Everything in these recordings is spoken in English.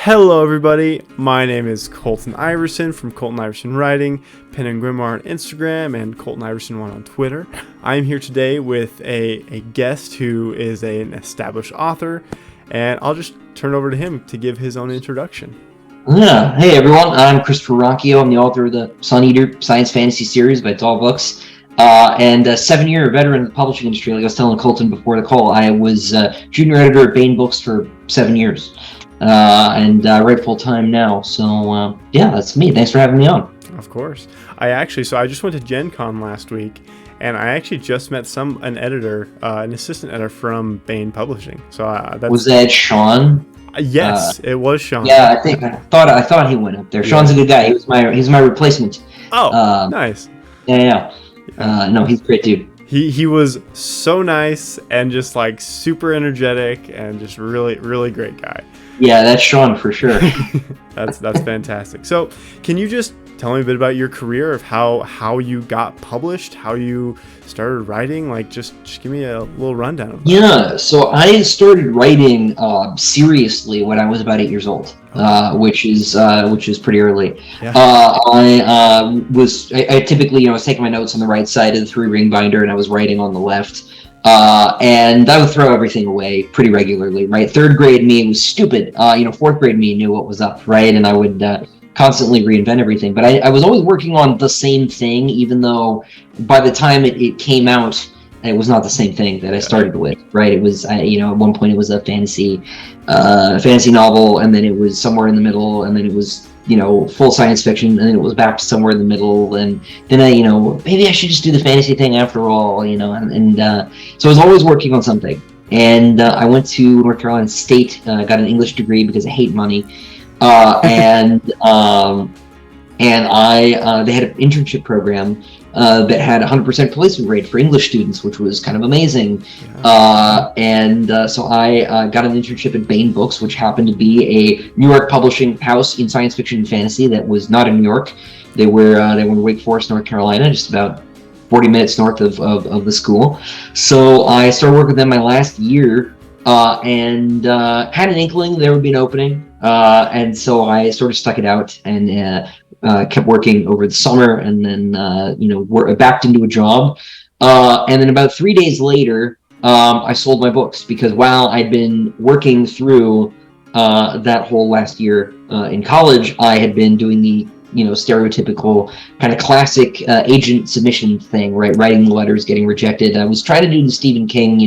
Hello everybody, my name is Colton Iverson from Colton Iverson Writing, Pen and Grimoire on Instagram, and Colton Iverson1 on Twitter. I am here today with a guest who is an established author, and I'll just turn it over to him to give his own introduction. Yeah. Hey everyone, I'm Christopher Ruocchio. I'm the author of the Sun Eater science fantasy series by Tall Books, and a 7-year veteran of the publishing industry. Like I was telling Colton before the call, I was junior editor at Baen Books for 7 years, and I write full time now. So yeah, that's me. Thanks for having me on. Of course. I just went to Gen Con last week, and I actually just met an editor, an assistant editor from Baen Publishing. So Was that Sean? Yes, it was Sean. Yeah, I thought he went up there. Sean's a good guy. He's my replacement. Oh, nice. Yeah. No, he's a great dude. He was so nice and just like super energetic and just really, really great guy. Yeah, that's Sean for sure. That's fantastic. So can you just tell me a bit about your career, of how you got published, how you started writing? Like just give me a little rundown of that. Yeah, so I started writing seriously when I was about 8 years old, which is pretty early. Yeah. I typically, I was taking my notes on the right side of the 3-ring binder, and I was writing on the left. And I would throw everything away pretty regularly, right? 3rd grade me was stupid. 4th grade me knew what was up, right? And I would constantly reinvent everything. But I was always working on the same thing, even though by the time it came out, it was not the same thing that I started with, right? It was, at one point it was a fantasy novel, and then it was somewhere in the middle, and then it was, full science fiction, and then it was back to somewhere in the middle, and then maybe I should just do the fantasy thing after all, so I was always working on something. And I went to North Carolina State, got an English degree because I hate money, and they had an internship program that had 100% placement rate for English students, which was kind of amazing. Yeah. So I got an internship at Baen Books, which happened to be a New York publishing house in science fiction and fantasy that was not in New York. They were in Wake Forest, North Carolina, just about 40 minutes north of the school. So I started working with them my last year, and had an inkling there would be an opening. And so I sort of stuck it out and kept working over the summer, and then backed into a job. And then about 3 days later, I sold my books, because while I'd been working through that whole last year in college, I had been doing the stereotypical kind of classic agent submission thing, right? Writing the letters, getting rejected. I was trying to do the Stephen King,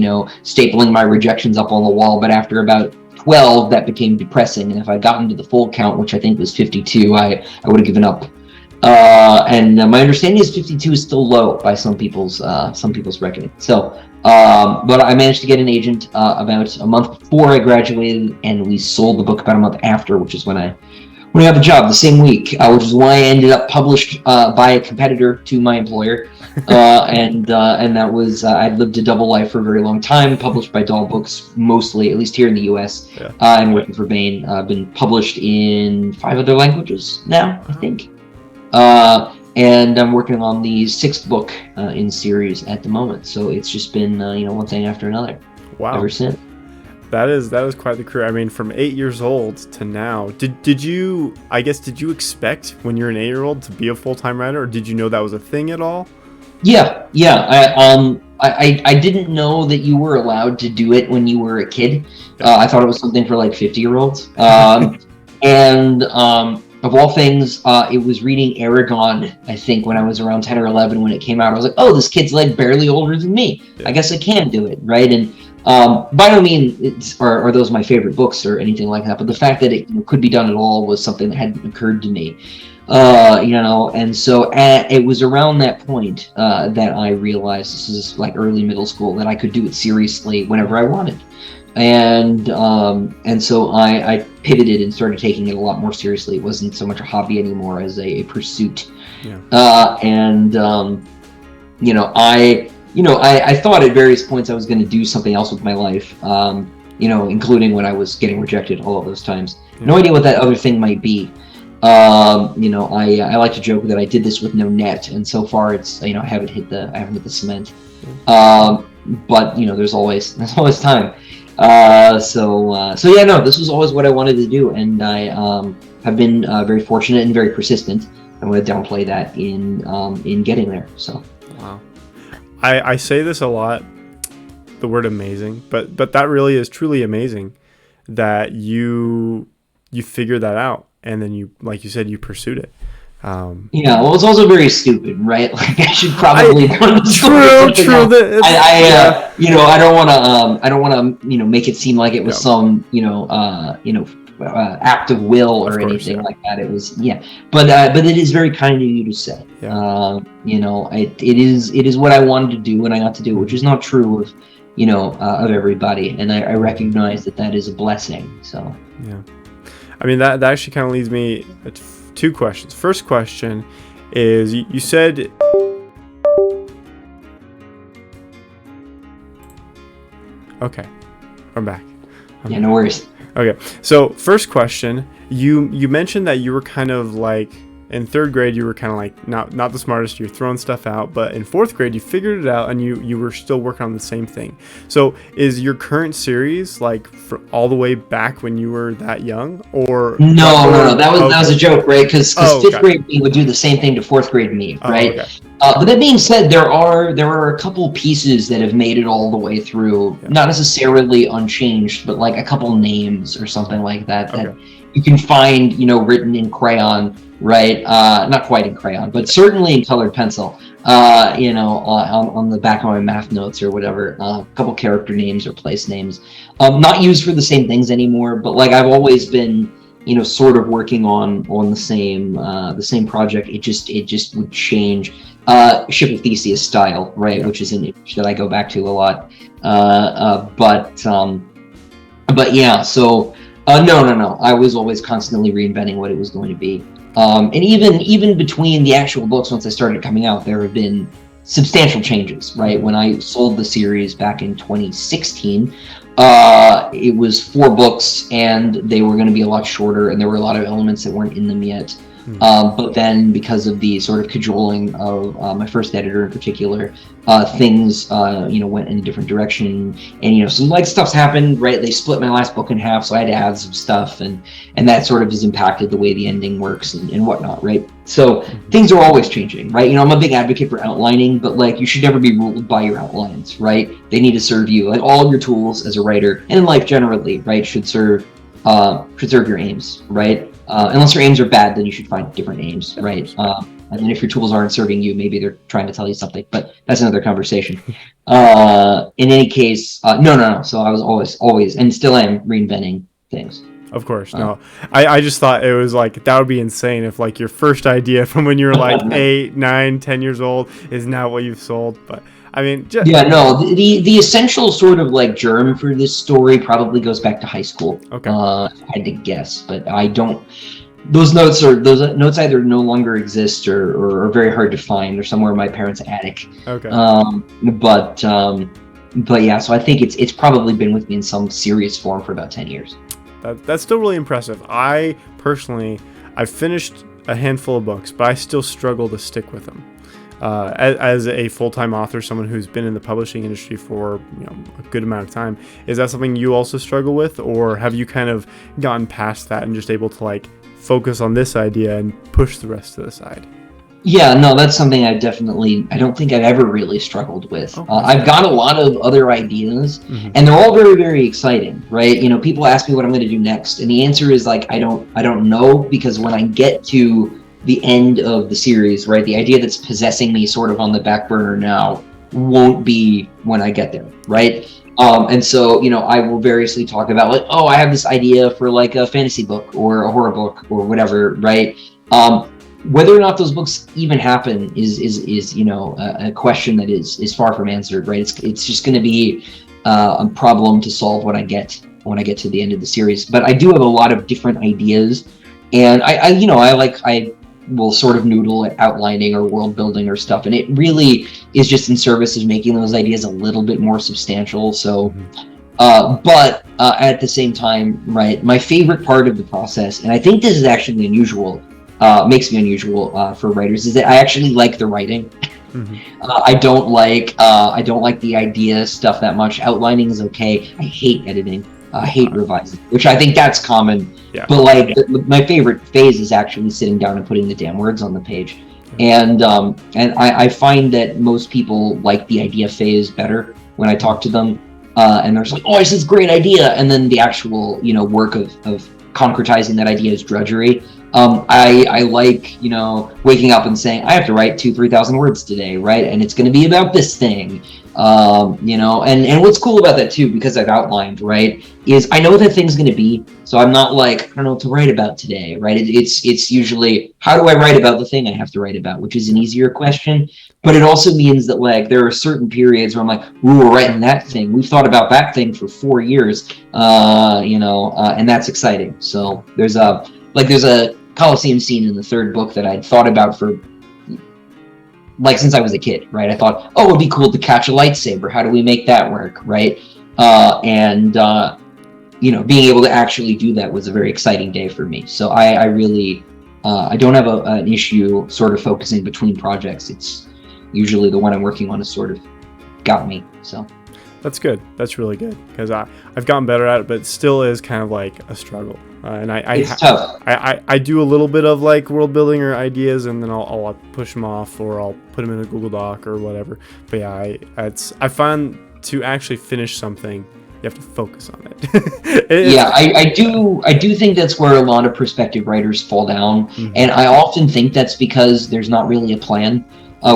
stapling my rejections up on the wall, but after about 12, that became depressing, and if I'd gotten to the full count, which I think was 52, I would have given up. And my understanding is 52 is still low by some people's reckoning. So, but I managed to get an agent about a month before I graduated, and we sold the book about a month after, which is when I got the job the same week, which is why I ended up published by a competitor to my employer. And that was, I'd lived a double life for a very long time, published by Tall Books mostly, at least here in the US, and working for Baen. I've been published in 5 other languages now, I think. And I'm working on the 6th book in series at the moment. So it's just been, one thing after another. Wow. Ever since. That is quite the career. I mean, from 8 years old to now, did you expect when you're an 8-year-old to be a full-time writer, or did you know that was a thing at all? Yeah. I didn't know that you were allowed to do it when you were a kid. I thought it was something for like 50-year-olds. And of all things, it was reading Aragon, I think, when I was around 10 or 11 when it came out. I was like, oh, this kid's like barely older than me. I guess I can do it, right? And by no means are those my favorite books or anything like that, but the fact that it could be done at all was something that hadn't occurred to me. And so it was around that point that I realized, this is like early middle school, that I could do it seriously whenever I wanted. And so I pivoted and started taking it a lot more seriously. It wasn't so much a hobby anymore as a pursuit. Yeah. I thought at various points I was going to do something else with my life, including when I was getting rejected all of those times. Yeah. No idea what that other thing might be. I like to joke that I did this with no net, and so far it's, I haven't hit the cement. But there's always time. So yeah, no, this was always what I wanted to do, and I have been very fortunate and very persistent. I want to downplay that in getting there. So wow, I say this a lot, the word amazing, but that really is truly amazing that you figured that out, and then you, like you said, you pursued it. Yeah, well, it's also very stupid, right? Like I should probably True. You know, I don't want to, make it seem like it was some, act of will or anything like that. It was, but it is very kind of you to say. Yeah. It is what I wanted to do, and I got to do, which is not true of, of everybody, and I recognize that is a blessing. So yeah, I mean that actually kind of leads me to two questions. First question is, you said okay, I'm back. No worries. Okay, so first question, you mentioned that you were kind of like in third grade, you were kind of like not the smartest, you're throwing stuff out, but in fourth grade you figured it out and you were still working on the same thing. So is your current series like for all the way back when you were that young, or no, that was a joke, right? Because fifth grade me would do the same thing to fourth grade me, right? Okay. But that being said, there are a couple pieces that have made it all the way through, not necessarily unchanged, but like a couple names or something like that you can find, written in crayon, right? Not quite in crayon, but certainly in colored pencil, on the back of my math notes or whatever. A couple character names or place names, not used for the same things anymore, but like I've always been, sort of working on the same project. It just would change. Ship of Theseus style, right? Which is an image that I go back to a lot. But yeah, so no. I was always constantly reinventing what it was going to be. And even between the actual books, once I started coming out, there have been substantial changes, right? When I sold the series back in 2016, it was 4 books, and they were going to be a lot shorter, and there were a lot of elements that weren't in them yet. But then, because of the sort of cajoling of my first editor in particular, things went in a different direction, and some like stuff's happened, right? They split my last book in half, so I had to add some stuff, and that sort of has impacted the way the ending works and whatnot, right? So things are always changing, right? I'm a big advocate for outlining, but like you should never be ruled by your outlines, right? They need to serve you. Like all of your tools as a writer and in life generally, right, should serve your aims, right? Unless your aims are bad, then you should find different aims, right? And then if your tools aren't serving you, maybe they're trying to tell you something, but that's another conversation. In any case, no. So I was always, and still am, reinventing things. Of course, no. I just thought it was like, that would be insane if like your first idea from when you were like 8, 9, 10 years old is now what you've sold, but I mean, the essential sort of like germ for this story probably goes back to high school. Okay. I had to guess, but I don't. Those notes either no longer exist or are very hard to find. They're somewhere in my parents' attic. Okay. But yeah, so I think it's probably been with me in some serious form for about 10 years. That's still really impressive. I personally, I've finished a handful of books, but I still struggle to stick with them. As a full-time author, someone who's been in the publishing industry for a good amount of time, is that something you also struggle with, or have you kind of gotten past that and just able to like focus on this idea and push the rest to the side? Yeah, no, that's something I don't think I've ever really struggled with. I've got a lot of other ideas, and they're all very, very exciting, right? People ask me what I'm going to do next, and the answer is like I don't know, because when I get to the end of the series, right, the idea that's possessing me sort of on the back burner now won't be when I get there, right? And so, I will variously talk about like, oh, I have this idea for like a fantasy book or a horror book or whatever, right? Whether or not those books even happen is a question that is far from answered, right? It's just going to be a problem to solve when I get to the end of the series. But I do have a lot of different ideas, and I will sort of noodle at outlining or world building or stuff, and it really is just in service of making those ideas a little bit more substantial. So but at the same time, right, my favorite part of the process, and I think this is actually unusual, makes me unusual for writers, is that I actually like the writing. I don't like the idea stuff that much. Outlining is okay. I hate editing. I hate revising, which I think that's common. Yeah. But like my favorite phase is actually sitting down and putting the damn words on the page. And I find that most people like the idea phase better when I talk to them. And they're just like, oh, this is a great idea. And then the actual, work of concretizing that idea is drudgery. I like, waking up and saying, I have to write 2,000-3,000 words today, right? And it's going to be about this thing, and what's cool about that too, because I've outlined, right, is I know what that thing's going to be. So I'm not like, I don't know what to write about today, right? It's usually, how do I write about the thing I have to write about, which is an easier question. But it also means that like there are certain periods where I'm like, ooh, we're writing that thing. We've thought about that thing for 4 years, and that's exciting. So there's a Coliseum scene in the third book that I'd thought about for since I was a kid, right? I thought, oh, it'd be cool to catch a lightsaber. How do we make that work, right? Being able to actually do that was a very exciting day for me. So I really, I don't have an issue sort of focusing between projects. It's usually the one I'm working on has sort of got me. So that's good. That's really good, because I've gotten better at it, but it still is kind of like a struggle. And it's tough. I do a little bit of like world building or ideas, and then I'll push them off, or I'll put them in a Google Doc or whatever. But yeah, I find to actually finish something, you have to focus on it. I do think that's where a lot of prospective writers fall down, and I often think that's because there's not really a plan.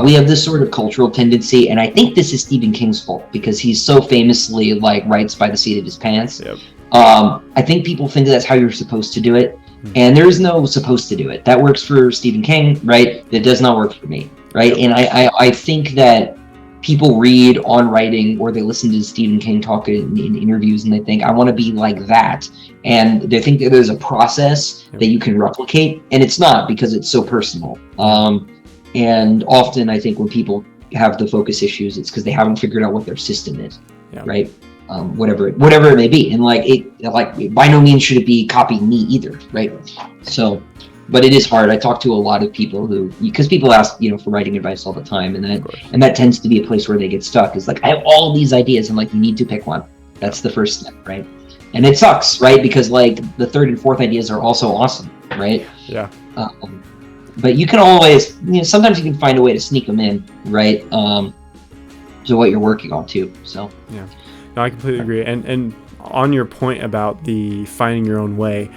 We have this sort of cultural tendency, and I think this is Stephen King's fault, because he's so famously writes by the seat of his pants. Yep. I think people think that's how you're supposed to do it, and there is no supposed to do it. That works for Stephen King, right? That does not work for me, right? And I think that people read on writing, or they listen to Stephen King talk in interviews, and they think, I want to be like that, and they think that there's a process that you can replicate, and it's not, because it's so personal. And often I think when people have the focus issues, it's because they haven't figured out what their system is, right? Whatever it may be, and by no means should it be copying me either, right? So, but it is hard. I talk to a lot of people because people ask, for writing advice all the time, and that tends to be a place where they get stuck. Is like, I have all these ideas, and you need to pick one. That's the first step, right? And it sucks, right? Because the third and fourth ideas are also awesome, right? Yeah. But you can always, sometimes you can find a way to sneak them in, right? To what you're working on too. So yeah, no, I completely agree. And on your point about the finding your own way,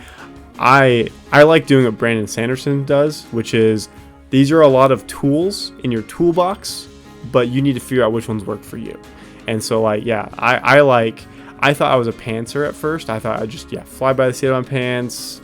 I like doing what Brandon Sanderson does, which is these are a lot of tools in your toolbox, but you need to figure out which ones work for you. And so I thought I was a pantser at first. I thought I'd just fly by the seat of my pants,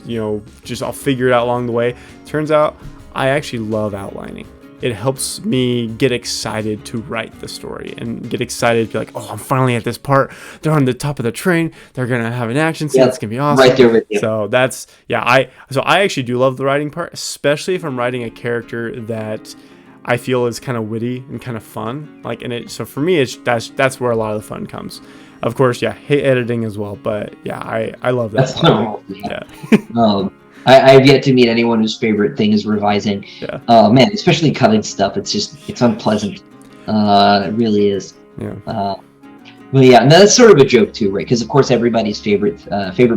just I'll figure it out along the way. Turns out I actually love outlining. It helps me get excited to write the story and get excited to be like, oh, I'm finally at this part. They're on the top of the train. They're going to have an action scene. It's going to be awesome. Right there with you. So that's, I actually do love the writing part, especially if I'm writing a character that I feel is kind of witty and kind of fun. So for me, that's where a lot of the fun comes. Of course, hate editing as well, but I love that. That's part. Yeah. I've yet to meet anyone whose favorite thing is revising. Yeah. Man, especially cutting stuff. It's unpleasant. It really is. Yeah. Well, yeah, and that's sort of a joke too, right? Because of course, everybody's favorite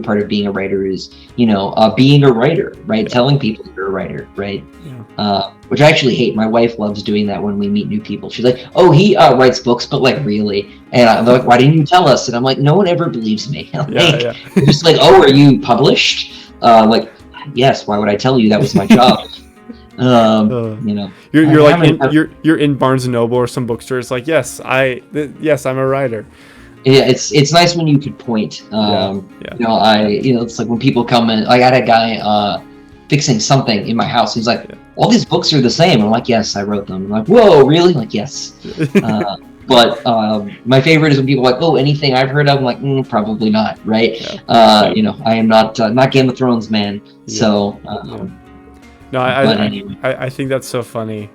part of being a writer is, being a writer, right? Yeah. Telling people you're a writer, right? Yeah. Which I actually hate. My wife loves doing that when we meet new people. She's like, "Oh, he writes books, but really?" And I'm like, "Why didn't you tell us?" And I'm like, "No one ever believes me." Just like, "Oh, are you published?" Yes. Why would I tell you? That was my job. You're in Barnes and Noble or some bookstore. It's like, yes, I'm a writer. Yeah, it's nice when you could point. It's like when people come in. I had a guy fixing something in my house. He's like, all these books are the same. I'm like, yes, I wrote them. I'm like, whoa, really? Like, yes. But my favorite is when people are like, oh, anything I've heard of? I'm like, probably not, right? Yeah. I am not Game of Thrones man. Yeah. So. No, I think that's so funny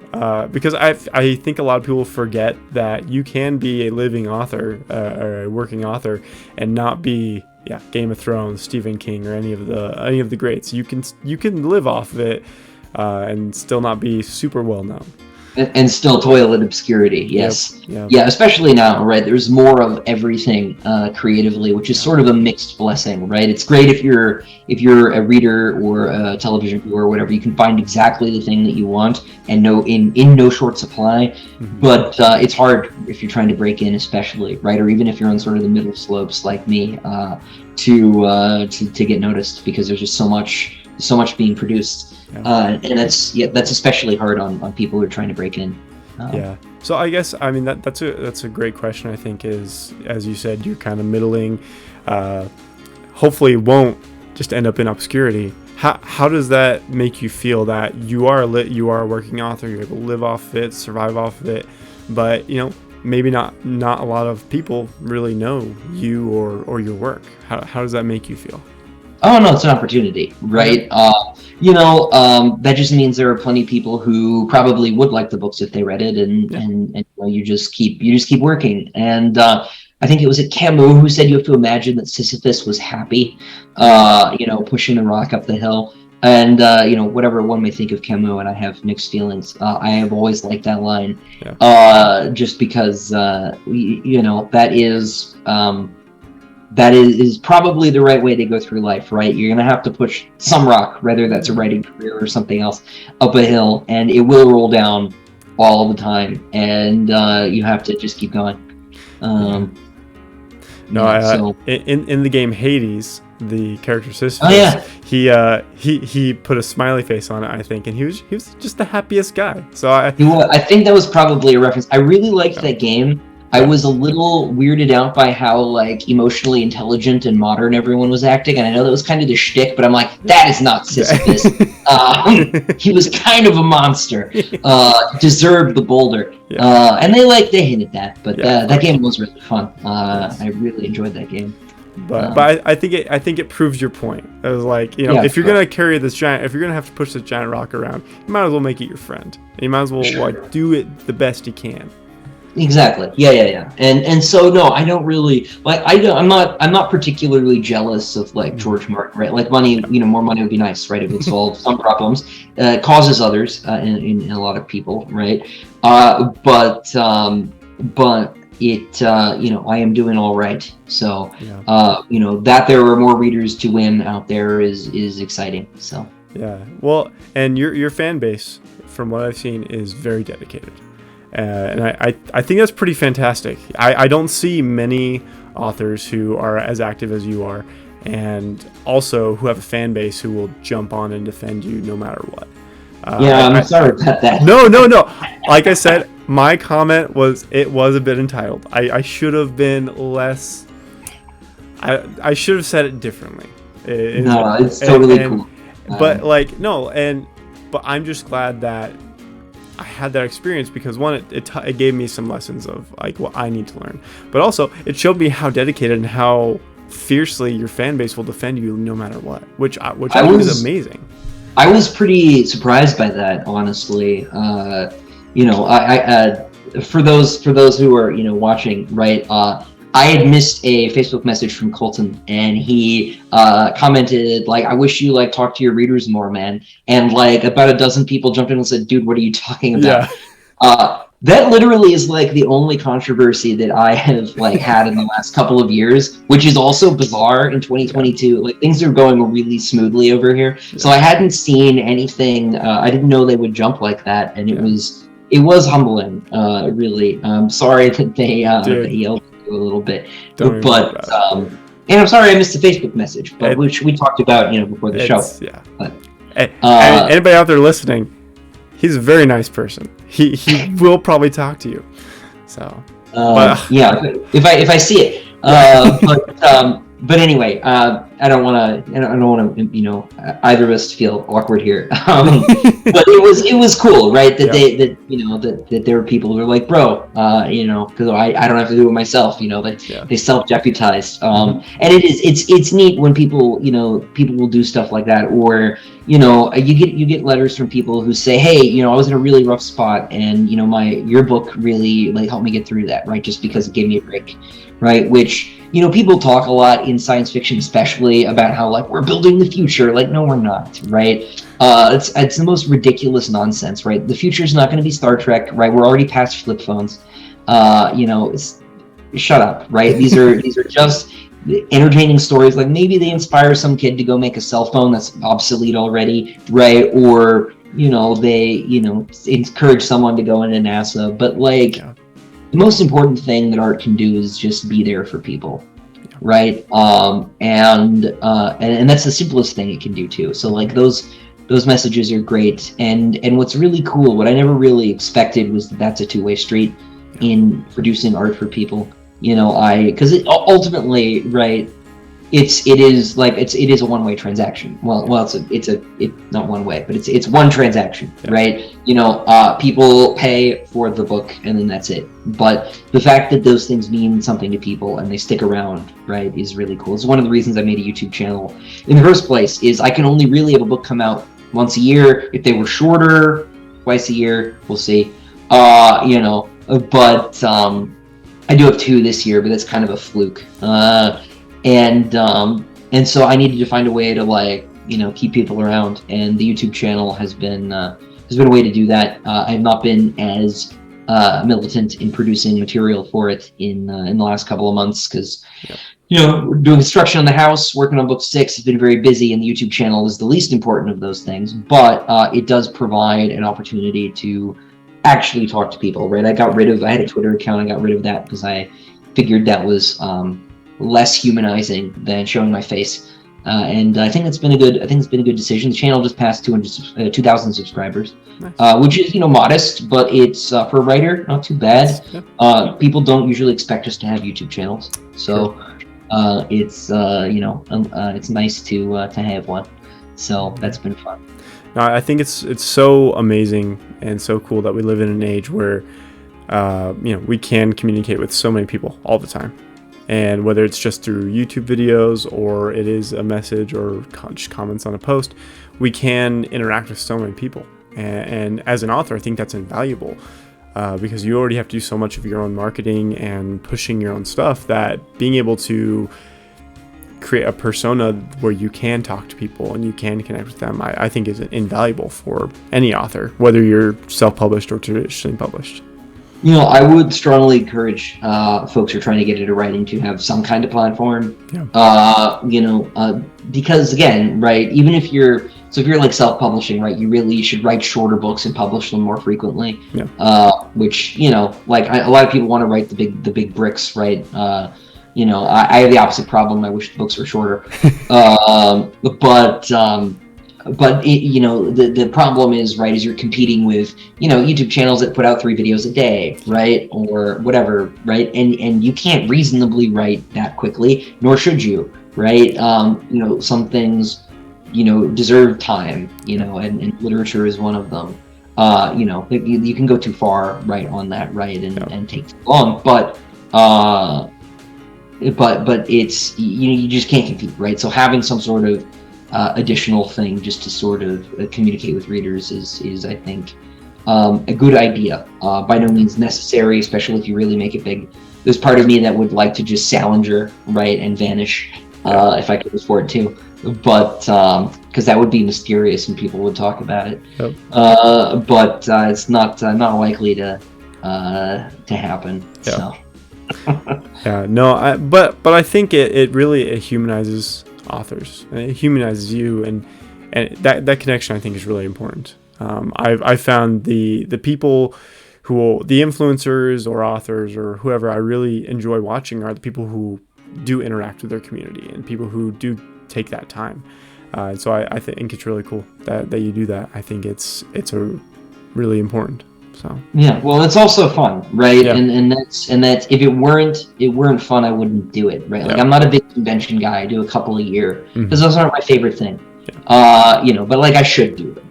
because I think a lot of people forget that you can be a living author or a working author and not be Game of Thrones, Stephen King, or any of the greats. You can live off of it and still not be super well known. And still toil in obscurity. Yes. Yep. Yeah, especially now, right? There's more of everything creatively, which is sort of a mixed blessing, right? It's great if you're a reader or a television viewer or whatever, you can find exactly the thing that you want and in no short supply. Mm-hmm. But it's hard if you're trying to break in, especially, right? Or even if you're on sort of the middle slopes like me, to get noticed, because there's just so much being produced. And that's especially hard on people who are trying to break in. So I guess, I mean, that's a great question. I think is, as you said, you're kind of middling, hopefully won't just end up in obscurity. How does that make you feel that you are a working author, you're able to live off of it, survive off of it, but maybe not a lot of people really know you or your work? How does that make you feel? Oh no, it's an opportunity, right? That just means there are plenty of people who probably would like the books if they read it, and you just keep working. And I think it was Camus who said you have to imagine that Sisyphus was happy, pushing the rock up the hill. And whatever one may think of Camus, and I have mixed feelings, I have always liked that line, just because that is probably the right way to go through life, right? You're going to have to push some rock, whether that's a writing career or something else, up a hill, and it will roll down all the time, and you have to just keep going. In the game Hades, the character Sisyphus, he put a smiley face on it, I think, and he was just the happiest guy. So I think that was probably a reference. I really liked that game. I was a little weirded out by how emotionally intelligent and modern everyone was acting, and I know that was kind of the shtick, but I'm like, that is not Sisyphus. He was kind of a monster. Deserved the boulder. And they hinted that, but that game was really fun. I really enjoyed that game. But I think it proves your point. It was like, if you're gonna carry this giant, if you're gonna have to push this giant rock around, you might as well make it your friend. You might as well do it the best you can. Exactly. Yeah. And so no, I don't really I'm not particularly jealous of George Martin, right? Like money, more money would be nice, right? It would solve some problems, causes others in a lot of people, right? But it I am doing all right. So that there are more readers to win out there is exciting. So well, and your fan base, from what I've seen, is very dedicated. And I think that's pretty fantastic. I don't see many authors who are as active as you are, and also who have a fan base who will jump on and defend you no matter what. I'm sorry about that. No. Like I said, my comment was a bit entitled. I should have been less. I should have said it differently. It's totally cool. But but I'm just glad that I had that experience, because one, it gave me some lessons of what I need to learn, but also it showed me how dedicated and how fiercely your fan base will defend you no matter what, which I think is amazing. I was pretty surprised by that, honestly. I for those who are watching, right? I had missed a Facebook message from Colton, and he commented I wish you talk to your readers more, man. And about a dozen people jumped in and said, dude, what are you talking about? That literally is the only controversy that I have had in the last couple of years, which is also bizarre in 2022. Things are going really smoothly over here. So I hadn't seen anything. I didn't know they would jump like that, and it was humbling, really. I'm sorry that they yelled a little bit, but and I'm sorry I missed the Facebook message, but which we talked about before the show. But, anybody out there listening, he's a very nice person. He will probably talk to you. So if I see it, but anyway, I don't want to either of us to feel awkward here. But it was cool, right? That that there were people who were like, bro, because I don't have to do it myself. They self-deputized. And it's neat when people will do stuff like that, or you get letters from people who say, hey, I was in a really rough spot, and your book really helped me get through that, right? Just because it gave me a break, right? Which people talk a lot in science fiction, especially constantly about how like we're building the future. Like, no, we're not, right? It's the most ridiculous nonsense, right? The future is not going to be Star Trek, right? We're already past flip phones. Shut up, right? These are just entertaining stories. Like maybe they inspire some kid to go make a cell phone that's obsolete already, right? Or they encourage someone to go into NASA. But like the most important thing that art can do is just be there for people, right? And that's the simplest thing it can do too. So like those messages are great. And what's really cool, what I never really expected was that that's a two-way street in producing art for people. Because ultimately, right, it is a one-way transaction. Well, it's not one way, but it's one transaction, right? People pay for the book and then that's it. But the fact that those things mean something to people and they stick around, right, is really cool. It's one of the reasons I made a YouTube channel in the first place. Is I can only really have a book come out once a year. If they were shorter, twice a year, we'll see. But I do have 2 this year, but that's kind of a fluke. And so I needed to find a way to keep people around, and the YouTube channel has been a way to do that. I have not been as militant in producing material for it in the last couple of months because doing construction on the house, working on book 6 has been very busy, and the YouTube channel is the least important of those things. But it does provide an opportunity to actually talk to people, right? I had a Twitter account. I got rid of that because I figured that was less humanizing than showing my face. And I think it's been a good decision. The channel just passed 2,000 subscribers, nice. Which is modest, but it's for a writer not too bad. People don't usually expect us to have YouTube channels, so it's nice to have one. So that's been fun. I think it's so amazing and so cool that we live in an age where we can communicate with so many people all the time. And whether it's just through YouTube videos or it is a message or just comments on a post, we can interact with so many people. And as an author, I think that's invaluable because you already have to do so much of your own marketing and pushing your own stuff that being able to create a persona where you can talk to people and you can connect with them, I think is invaluable for any author, whether you're self-published or traditionally published. I would strongly encourage folks who are trying to get into writing to have some kind of platform. Because again, right, even if you're like self-publishing, right, you should write shorter books and publish them more frequently. Which a lot of people want to write the big bricks, right? I have the opposite problem. I wish the books were shorter. But the problem is, right, is you're competing with, YouTube channels that put out 3 videos a day, right, or whatever, right, and you can't reasonably write that quickly, nor should you, right? Some things, deserve time, and literature is one of them. You can go too far, right, on that, right, and take too long, but it's you just can't compete, right? So having some sort of additional thing just to sort of communicate with readers is I think a good idea. By no means necessary, especially if you really make it big. There's part of me that would like to just Salinger, right, and vanish if I could afford to, but because that would be mysterious and people would talk about it. But it's not likely to happen. So. But I think it really humanizes authors. It humanizes you, and that connection I think is really important. I've found the people the influencers or authors or whoever I really enjoy watching are the people who do interact with their community and people who do take that time. So I think it's really cool that you do that. I think it's a really important. So well, it's also fun, right? And that's if it weren't fun, I wouldn't do it, right? Like I'm not a big convention guy. I do a couple a year because those aren't my favorite thing. But like I should do them.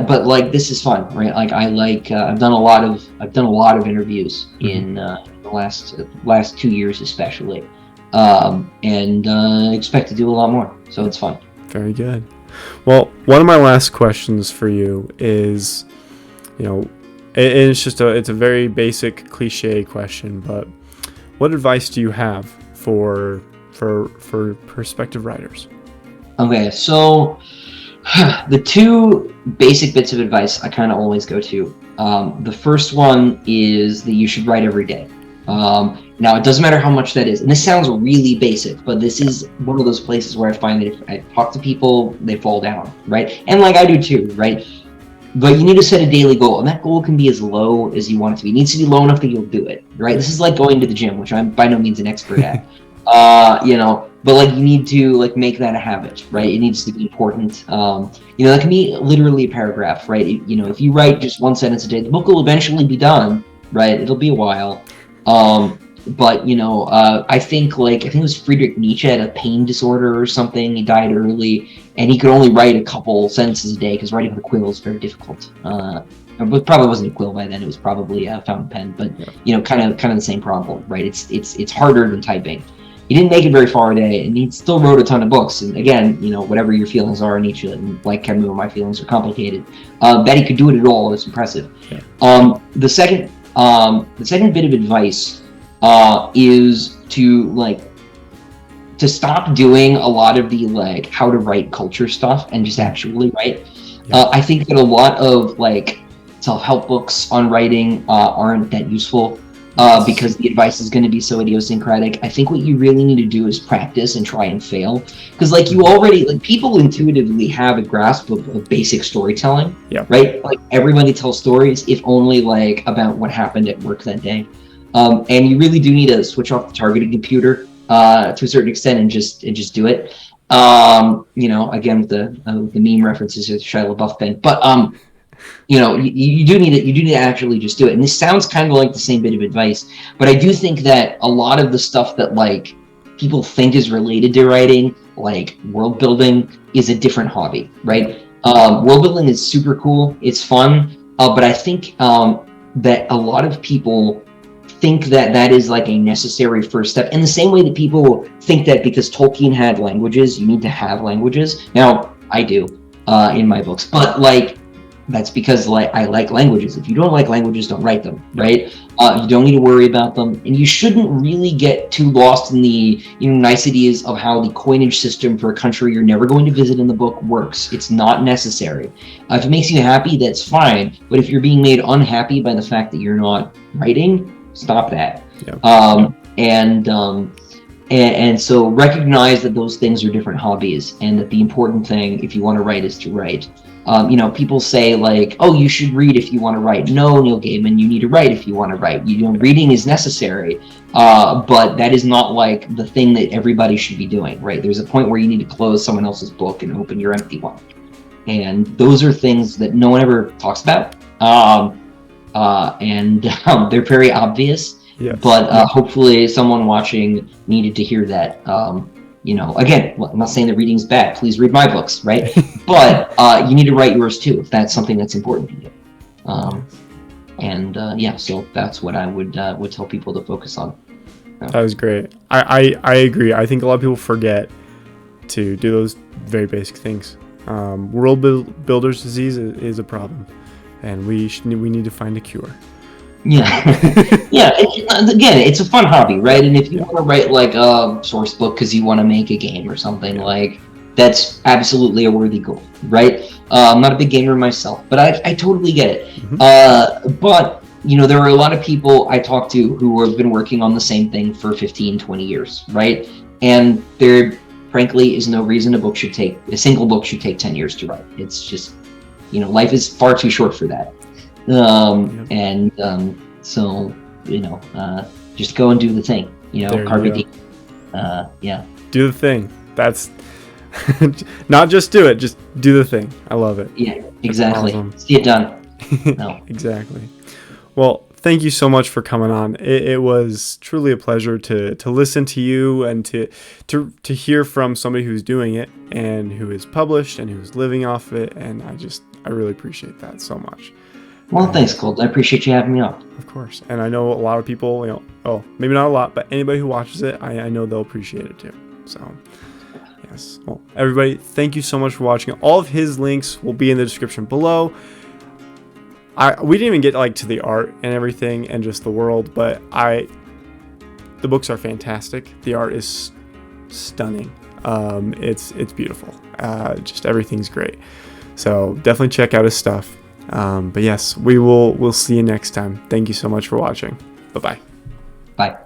But like this is fun, right? Like I've done a lot of interviews in the last 2 years especially, and expect to do a lot more. So it's fun. Very good. Well, one of my last questions for you is, it's a very basic cliche question, but what advice do you have for for prospective writers? Okay, so the two basic bits of advice I kind of always go to. The first one is that you should write every day. Now, it doesn't matter how much that is. And this sounds really basic, but this is one of those places where I find that if I talk to people, they fall down, right? And like I do too, right? But you need to set a daily goal, and that goal can be as low as you want it to be. It needs to be low enough that you'll do it, right? This is like going to the gym, which I'm by no means an expert at. But like you need to like make that a habit, right? It needs to be important. That can be literally a paragraph, right? If you write just one sentence a day, the book will eventually be done, right? It'll be a while. But I think it was Friedrich Nietzsche had a pain disorder or something. He died early, and he could only write a couple sentences a day because writing with a quill is very difficult. It probably wasn't a quill by then; it was probably a fountain pen. But kind of the same problem, right? It's harder than typing. He didn't make it very far a day, and he still wrote a ton of books. And again, whatever your feelings are, Nietzsche, and like Camus, my feelings are complicated. That he could do it at all is impressive. Yeah. The second bit of advice is to stop doing a lot of the how to write culture stuff and just actually write. Yeah. I think that a lot of self-help books on writing aren't that useful. Because the advice is going to be so idiosyncratic. I think what you really need to do is practice and try and fail. Because you already, people intuitively have a grasp of basic storytelling, yeah. Right? Everybody tells stories, if only about what happened at work that day. And you really do need to switch off the targeting computer to a certain extent and just do it. Again with the meme references to Shia LaBeouf thing, but you do need to actually just do it. And this sounds kind of like the same bit of advice, but I do think that a lot of the stuff that people think is related to writing, like world building, is a different hobby, right? World building is super cool, it's fun, but I think that a lot of people think that is a necessary first step, in the same way that people think that because Tolkien had languages, you need to have languages. Now, I do in my books, but that's because I like languages. If you don't like languages, don't write them, right? You don't need to worry about them, and you shouldn't really get too lost in the niceties of how the coinage system for a country you're never going to visit in the book works. It's not necessary. If it makes you happy, that's fine. But if you're being made unhappy by the fact that you're not writing, stop that. Yeah. And so recognize that those things are different hobbies, and that the important thing, if you want to write, is to write. People say oh, you should read if you want to write. No, Neil Gaiman, you need to write if you want to write. Reading is necessary, but that is not the thing that everybody should be doing, right? There's a point where you need to close someone else's book and open your empty one. And those are things that no one ever talks about. They're very obvious. Yes. But hopefully someone watching needed to hear that. Again, I'm not saying that reading's bad. Please read my books, right? But you need to write yours too, if that's something that's important to you. So that's what I would tell people to focus on. That was great. I agree. I think a lot of people forget to do those very basic things. World builder's disease is a problem, and we need to find a cure. Yeah. Again, it's a fun hobby, right? And if you want to write a source book because you want to make a game or something, that's absolutely a worthy goal, right? I'm not a big gamer myself, but I totally get it. Mm-hmm. But there are a lot of people I talk to who have been working on the same thing for 15, 20 years, right? And there, frankly, is no reason a single book should take 10 years to write. It's just, life is far too short for that. Just go and do the thing, carpe diem. Do the thing. That's not just do it, just do the thing. I love it. Yeah, exactly. Awesome. See it done. No. Exactly. Well, thank you so much for coming on. It was truly a pleasure to listen to you and to hear from somebody who's doing it and who is published and who's living off it. And I really appreciate that so much. Well, thanks, Colton. I appreciate you having me on. Of course. And I know a lot of people, maybe not a lot, but anybody who watches it, I know they'll appreciate it too. So, yes. Well, everybody, thank you so much for watching. All of his links will be in the description below. We didn't even get to the art and everything and just the world, but the books are fantastic. The art is stunning. It's beautiful. Just everything's great. So definitely check out his stuff. But yes, we'll see you next time. Thank you so much for watching. Bye-bye. Bye.